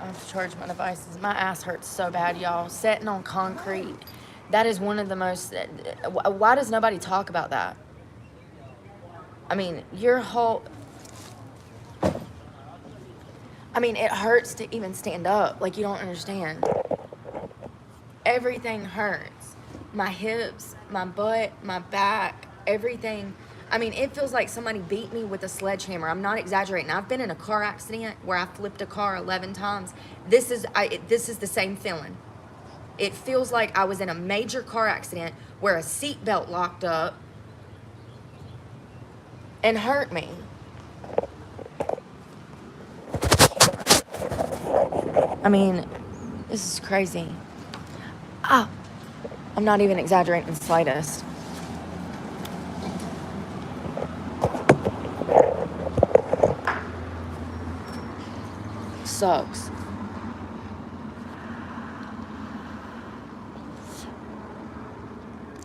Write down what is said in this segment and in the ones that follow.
have to charge my devices. My ass hurts so bad, y'all. Sitting on concrete. That is one of the most... Why does nobody talk about that? I mean, your whole... I mean, it hurts to even stand up. Like, you don't understand. Everything hurts. My hips, my butt, my back, everything. I mean, it feels like somebody beat me with a sledgehammer. I'm not exaggerating. I've been in a car accident where I flipped a car 11 times. This is the same feeling. It feels like I was in a major car accident where a seatbelt locked up and hurt me. I mean, this is crazy. I'm not even exaggerating the slightest. Sucks.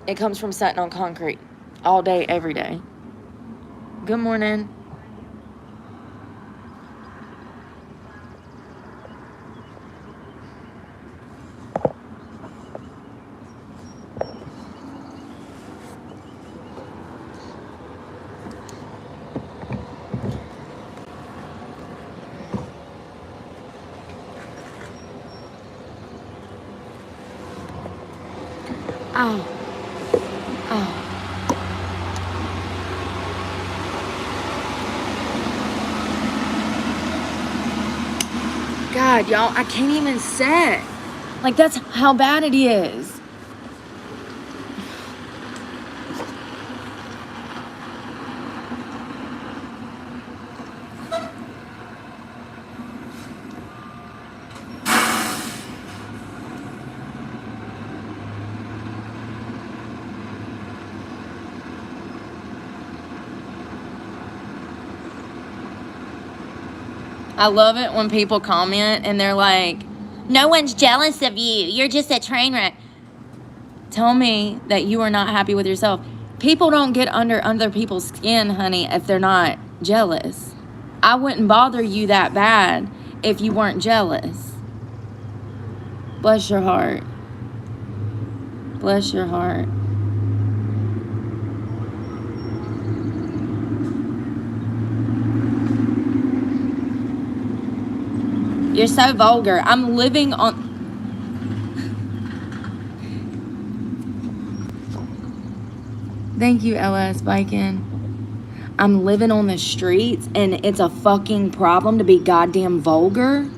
It comes from sitting on concrete all day, every day. Good morning. Ow. Oh. God, y'all, I can't even sit. Like, that's how bad it is. I love it when people comment and they're like, no one's jealous of you. You're just a train wreck. Tell me that you are not happy with yourself. People don't get under other people's skin, honey, if they're not jealous. I wouldn't bother you that bad if you weren't jealous. Bless your heart. Bless your heart. You're so vulgar. I'm living on... Thank you, LS Bikin. I'm living on the streets and it's a fucking problem to be goddamn vulgar.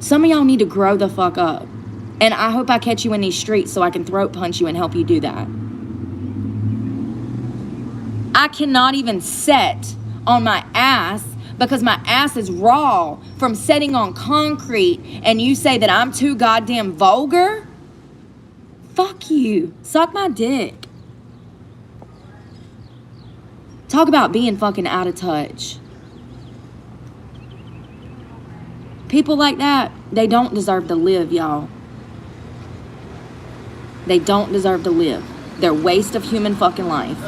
Some of y'all need to grow the fuck up. And I hope I catch you in these streets so I can throat punch you and help you do that. I cannot even sit on my ass because my ass is raw from sitting on concrete, and you say that I'm too goddamn vulgar? Fuck you. Suck my dick. Talk about being fucking out of touch. People like that, they don't deserve to live, y'all. They don't deserve to live. They're a waste of human fucking life.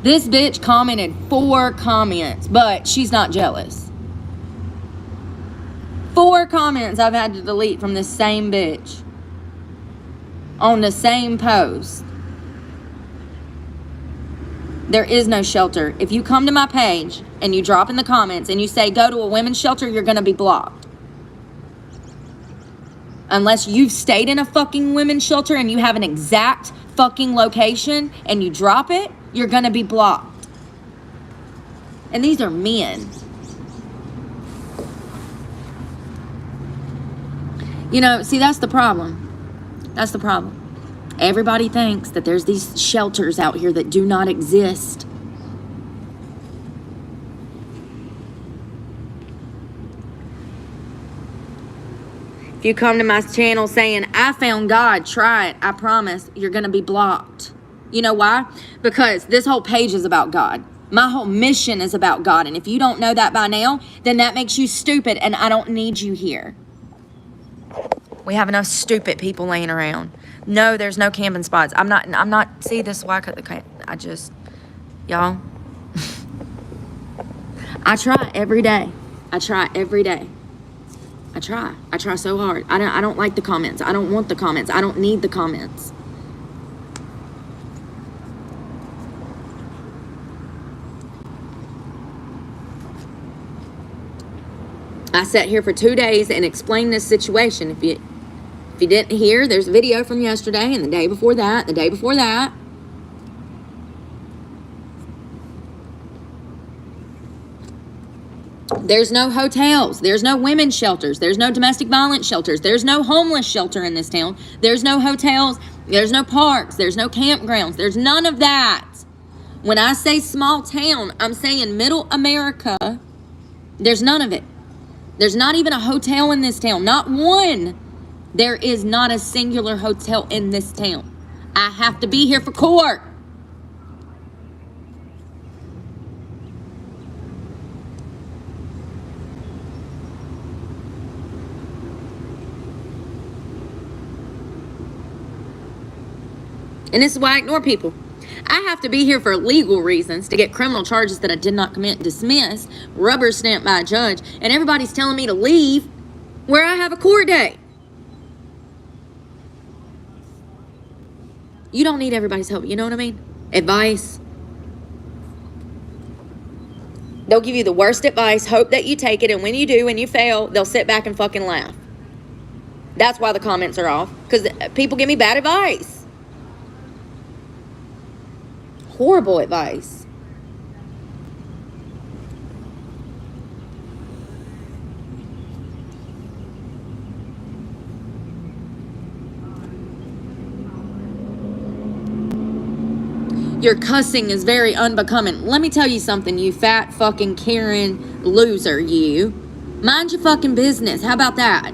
This bitch commented 4 comments, but she's not jealous. 4 comments I've had to delete from this same bitch on the same post. There is no shelter. If you come to my page and you drop in the comments and you say go to a women's shelter, you're gonna be blocked. Unless you've stayed in a fucking women's shelter and you have an exact fucking location and you drop it, you're gonna be blocked. And these are men. You know, see, that's the problem. That's the problem. Everybody thinks that there's these shelters out here that do not exist. If you come to my channel saying, I found God, try it, I promise you're going to be blocked. You know why? Because this whole page is about God. My whole mission is about God. And if you don't know that by now, then that makes you stupid, and I don't need you here. We have enough stupid people laying around. No, there's no camping spots. I'm not, see, this is why I cut the camp. Y'all. I try every day. I try every day. I try so hard. I don't like the comments. I don't want the comments. I don't need the comments. I sat here for 2 days and explained this situation. If you didn't hear, there's a video from yesterday and the day before that, the day before that. There's no hotels. There's no women's shelters. There's no domestic violence shelters. There's no homeless shelter in this town. There's no hotels. There's no parks. There's no campgrounds. There's none of that. When I say small town, I'm saying middle America. There's none of it. There's not even a hotel in this town. Not one. There is not a singular hotel in this town. I have to be here for court. And this is why I ignore people. I have to be here for legal reasons to get criminal charges that I did not commit dismissed, rubber stamped by a judge, and everybody's telling me to leave where I have a court date. You don't need everybody's help, you know what I mean? Advice. They'll give you the worst advice, hope that you take it, and when you do, when you fail, they'll sit back and fucking laugh. That's why the comments are off, because people give me bad advice. Horrible advice. Your cussing is very unbecoming. Let me tell you something, you fat fucking Karen loser, you. Mind your fucking business. How about that?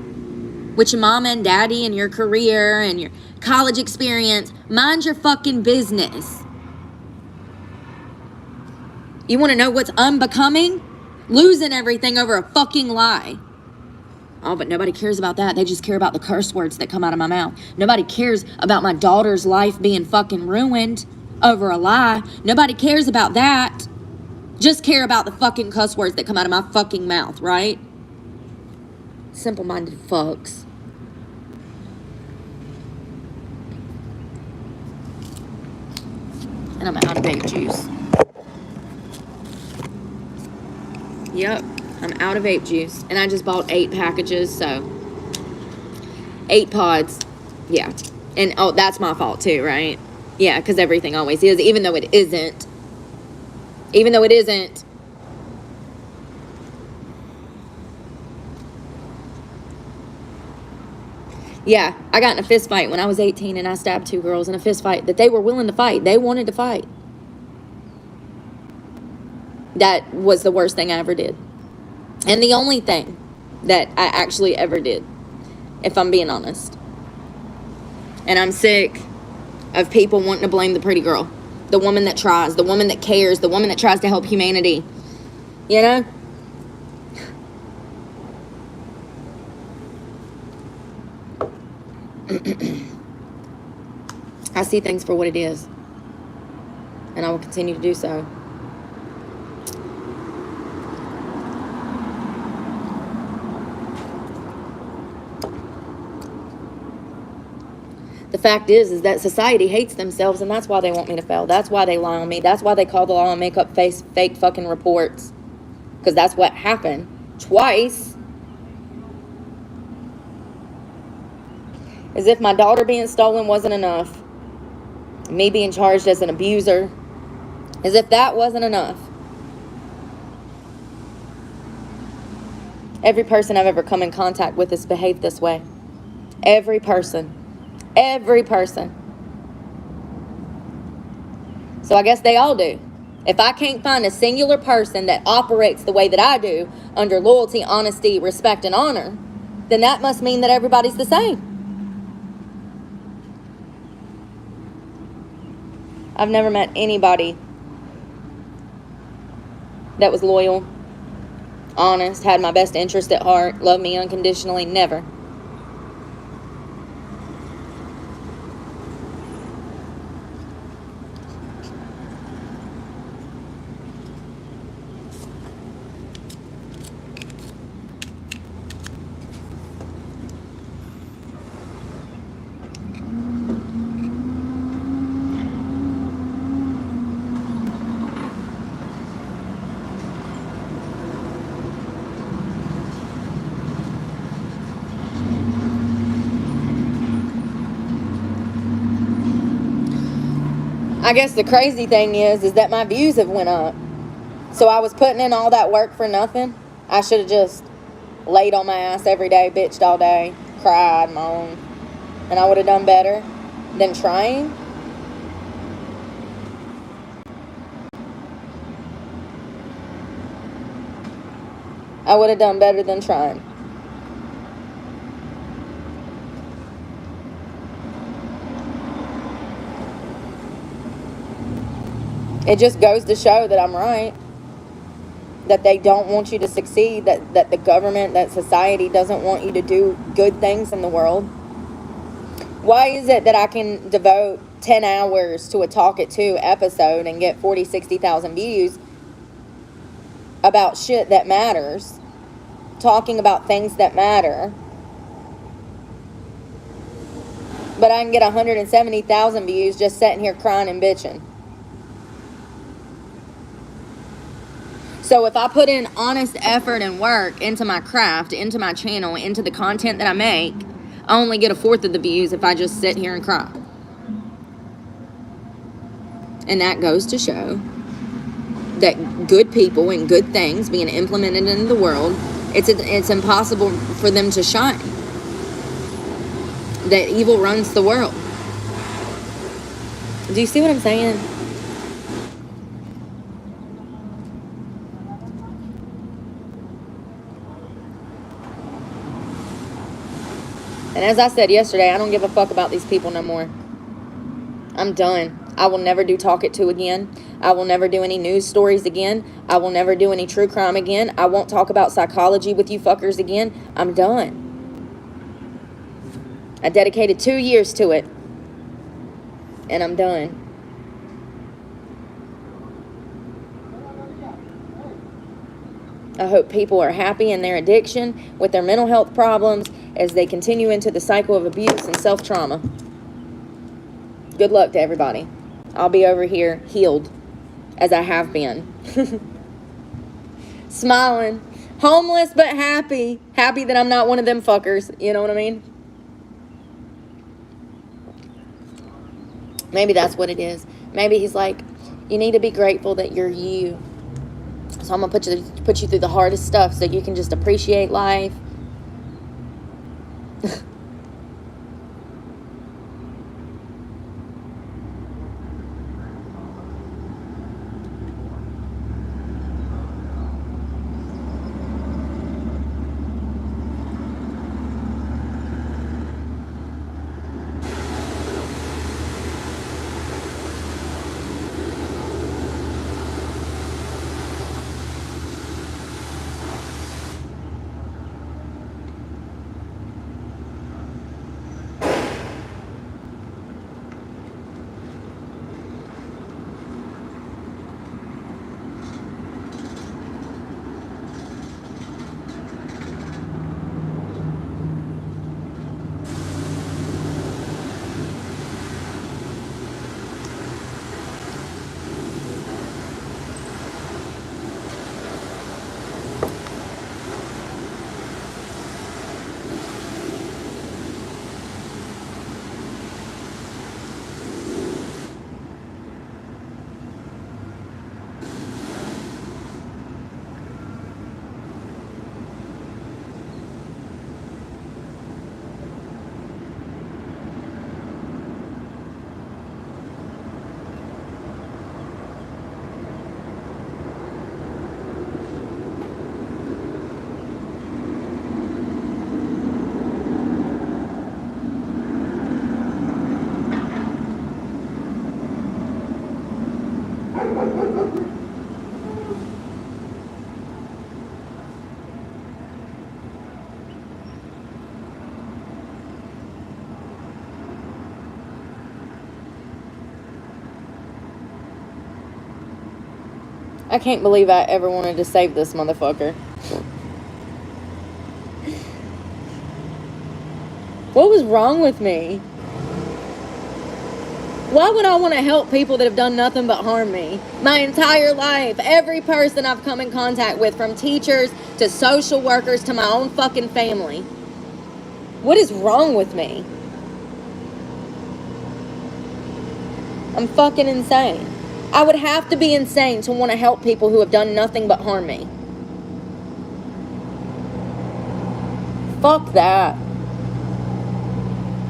With your mama and daddy and your career and your college experience, mind your fucking business. You want to know what's unbecoming? Losing everything over a fucking lie. Oh, but nobody cares about that. They just care about the curse words that come out of my mouth. Nobody cares about my daughter's life being fucking ruined over a lie. Nobody cares about that. Just care about the fucking cuss words that come out of my fucking mouth, right? Simple-minded fucks. And I'm out of vape juice. Yep, I'm out of vape juice. And I just bought 8 packages, so 8 pods. Yeah. And, oh, that's my fault too, right? Yeah, because everything always is, even though it isn't. Even though it isn't. Yeah, I got in a fist fight when I was 18 and I stabbed 2 girls in a fist fight that they were willing to fight. They wanted to fight. That was the worst thing I ever did. And the only thing that I actually ever did, if I'm being honest. And I'm sick of people wanting to blame the pretty girl. The woman that tries, the woman that cares, the woman that tries to help humanity. You know? I see things for what it is. And I will continue to do so. The fact is that society hates themselves, and that's why they want me to fail. That's why they lie on me. That's why they call the law and make up fake fucking reports. Because that's what happened twice. As if my daughter being stolen wasn't enough. Me being charged as an abuser. As if that wasn't enough. Every person I've ever come in contact with has behaved this way. Every person. Every person. So I guess they all do. If I can't find a singular person that operates the way that I do, under loyalty, honesty, respect, and honor, then that must mean that everybody's the same. I've never met anybody that was loyal, honest, had my best interest at heart, loved me unconditionally. Never. I guess the crazy thing is that my views have went up. So I was putting in all that work for nothing. I should have just laid on my ass every day, bitched all day, cried, moaned, and I would have done better than trying. I would have done better than trying. It just goes to show that I'm right. That they don't want you to succeed. That the government, that society doesn't want you to do good things in the world. Why is it that I can devote 10 hours to a Talk It To episode and get 40, 60,000 views about shit that matters, talking about things that matter, but I can get 170,000 views just sitting here crying and bitching? So if I put in honest effort and work into my craft, into my channel, into the content that I make, I only get 1/4 of the views if I just sit here and cry. And that goes to show that good people and good things being implemented into the world, it's impossible for them to shine. That evil runs the world. Do you see what I'm saying? And as I said yesterday, I don't give a fuck about these people no more. I'm done. I will never do Talk It To again. I will never do any news stories again. I will never do any true crime again. I won't talk about psychology with you fuckers again. I'm done. I dedicated 2 years to it. And I'm done. I hope people are happy in their addiction, with their mental health problems, as they continue into the cycle of abuse and self-trauma. Good luck to everybody. I'll be over here healed, as I have been. Smiling. Homeless but happy. Happy that I'm not one of them fuckers. You know what I mean? Maybe that's what it is. Maybe he's like, you need to be grateful that you're you. So I'm going to put you through the hardest stuff so you can just appreciate life. I can't believe I ever wanted to save this motherfucker. What was wrong with me? Why would I want to help people that have done nothing but harm me? My entire life, every person I've come in contact with, from teachers to social workers to my own fucking family. What is wrong with me? I'm fucking insane. I would have to be insane to want to help people who have done nothing but harm me. Fuck that.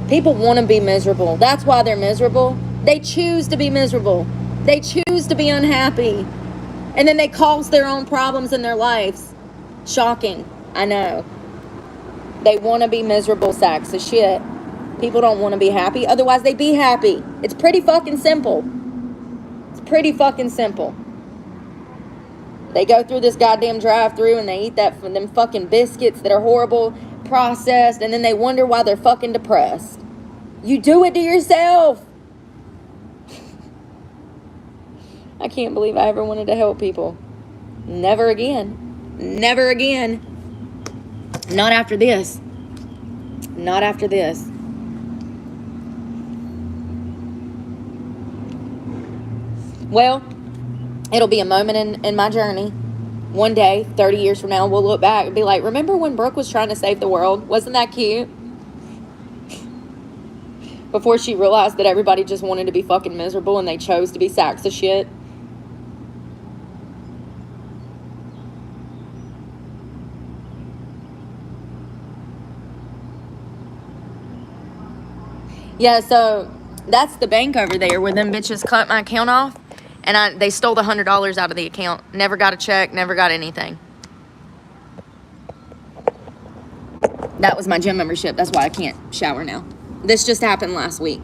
People want to be miserable. That's why they're miserable. They choose to be miserable. They choose to be unhappy. And then they cause their own problems in their lives. Shocking. I know. They want to be miserable sacks of shit. People don't want to be happy. Otherwise, they'd be happy. It's pretty fucking simple. It's pretty fucking simple. They go through this goddamn drive-thru and they eat them fucking biscuits that are horrible, processed, and then they wonder why they're fucking depressed. You do it to yourself. I can't believe I ever wanted to help people. Never again. Never again. Not after this. Not after this. Well, it'll be a moment in my journey. One day, 30 years from now, we'll look back and be like, remember when Brooke was trying to save the world? Wasn't that cute? Before she realized that everybody just wanted to be fucking miserable and they chose to be sacks of shit. Yeah, so that's the bank over there where them bitches cut my account off. And they stole the $100 out of the account. Never got a check, never got anything. That was my gym membership. That's why I can't shower now. This just happened last week.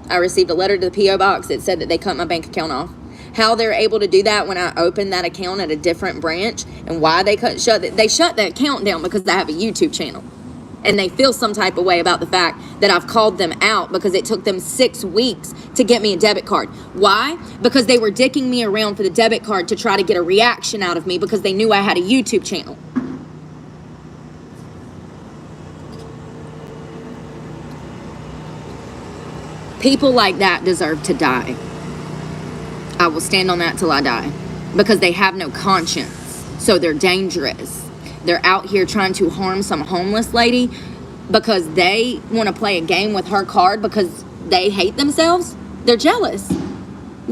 I received a letter to the P.O. box that said that they cut my bank account off. How they're able to do that when I opened that account at a different branch, and why they shut the account down because I have a YouTube channel. And they feel some type of way about the fact that I've called them out because it took them 6 weeks to get me a debit card. Why? Because they were dicking me around for the debit card to try to get a reaction out of me because they knew I had a YouTube channel. People like that deserve to die. I will stand on that till I die. Because they have no conscience. So they're dangerous. They're out here trying to harm some homeless lady because they want to play a game with her card because they hate themselves. They're jealous.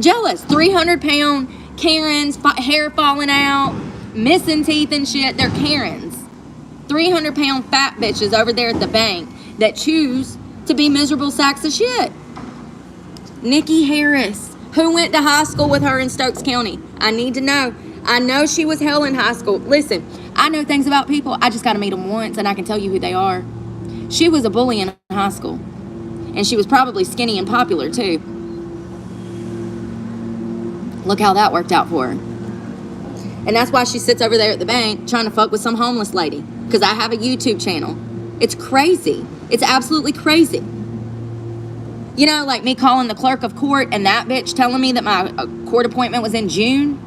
Jealous. 300-pound Karens, hair falling out, missing teeth and shit. They're Karens. 300-pound fat bitches over there at the bank that choose to be miserable sacks of shit. Nikki Harris. Who went to high school with her in Stokes County? I need to know. I know she was hell in high school. Listen, I know things about people. I just got to meet them once and I can tell you who they are. She was a bully in high school. And she was probably skinny and popular too. Look how that worked out for her. And that's why she sits over there at the bank trying to fuck with some homeless lady. Because I have a YouTube channel. It's crazy. It's absolutely crazy. You know, like me calling the clerk of court and that bitch telling me that my court appointment was in June.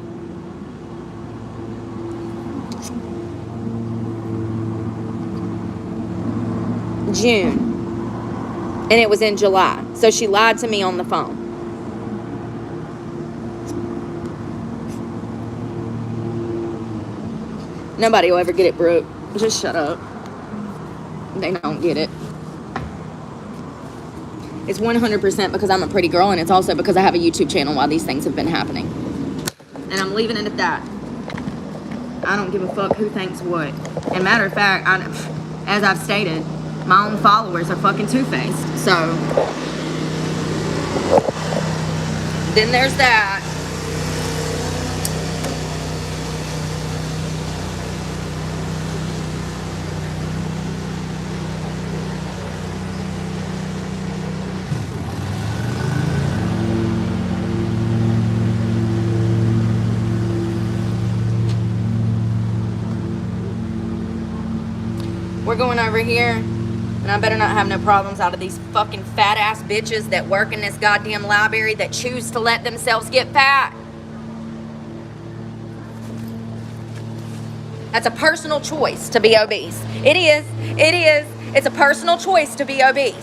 June. And it was in July. So she lied to me on the phone. Nobody will ever get it, Brooke. Just shut up. They don't get it. It's 100% because I'm a pretty girl, and it's also because I have a YouTube channel while these things have been happening. And I'm leaving it at that. I don't give a fuck who thinks what. And matter of fact, as I've stated, my own followers are fucking two-faced. So, then there's that. We're going over here, and I better not have no problems out of these fucking fat-ass bitches that work in this goddamn library that choose to let themselves get fat. That's a personal choice to be obese. It is. It is. It's a personal choice to be obese.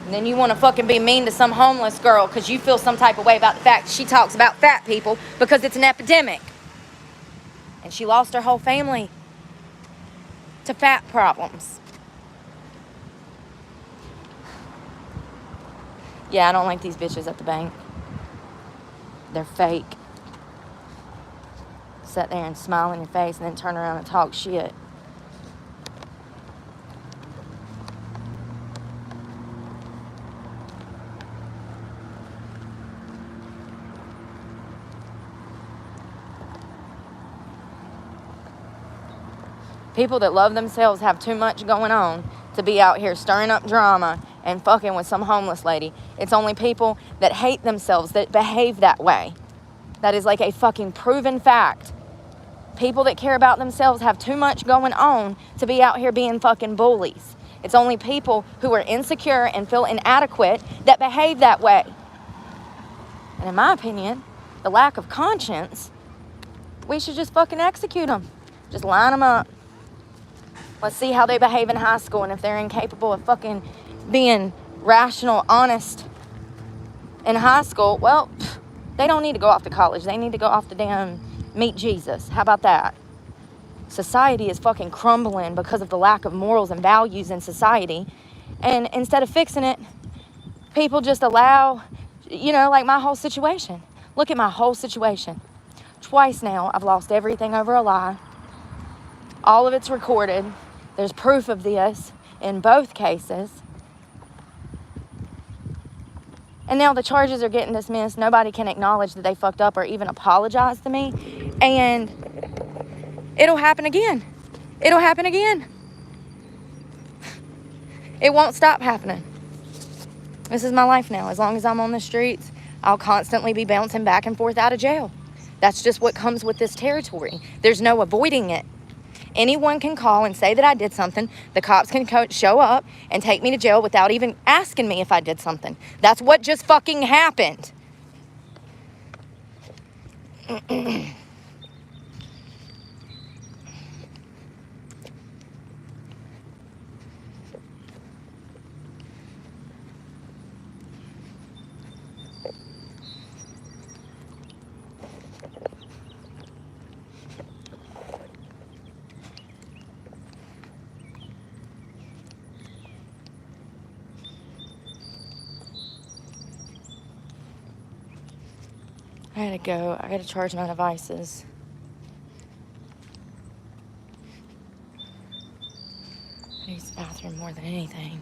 And then you want to fucking be mean to some homeless girl because you feel some type of way about the fact she talks about fat people because it's an epidemic. And she lost her whole family to fat problems. Yeah, I don't like these bitches at the bank. They're fake. Sit there and smile in your face and then turn around and talk shit. People that love themselves have too much going on to be out here stirring up drama and fucking with some homeless lady. It's only people that hate themselves that behave that way. That is like a fucking proven fact. People that care about themselves have too much going on to be out here being fucking bullies. It's only people who are insecure and feel inadequate that behave that way. And in my opinion, the lack of conscience, we should just fucking execute them. Just line them up. Let's see how they behave in high school, and if they're incapable of fucking being rational, honest in high school, well, they don't need to go off to college. They need to go off to damn meet Jesus. How about that? Society is fucking crumbling because of the lack of morals and values in society. And instead of fixing it, people just allow, like my whole situation. Look at my whole situation. Twice now, I've lost everything over a lie. All of it's recorded. There's proof of this in both cases. And now the charges are getting dismissed. Nobody can acknowledge that they fucked up or even apologize to me. And it'll happen again. It'll happen again. It won't stop happening. This is my life now. As long as I'm on the streets, I'll constantly be bouncing back and forth out of jail. That's just what comes with this territory. There's no avoiding it. Anyone can call and say that I did something. The cops can show up and take me to jail without even asking me if I did something. That's what just fucking happened. I gotta go. I gotta charge my devices. I use the bathroom more than anything.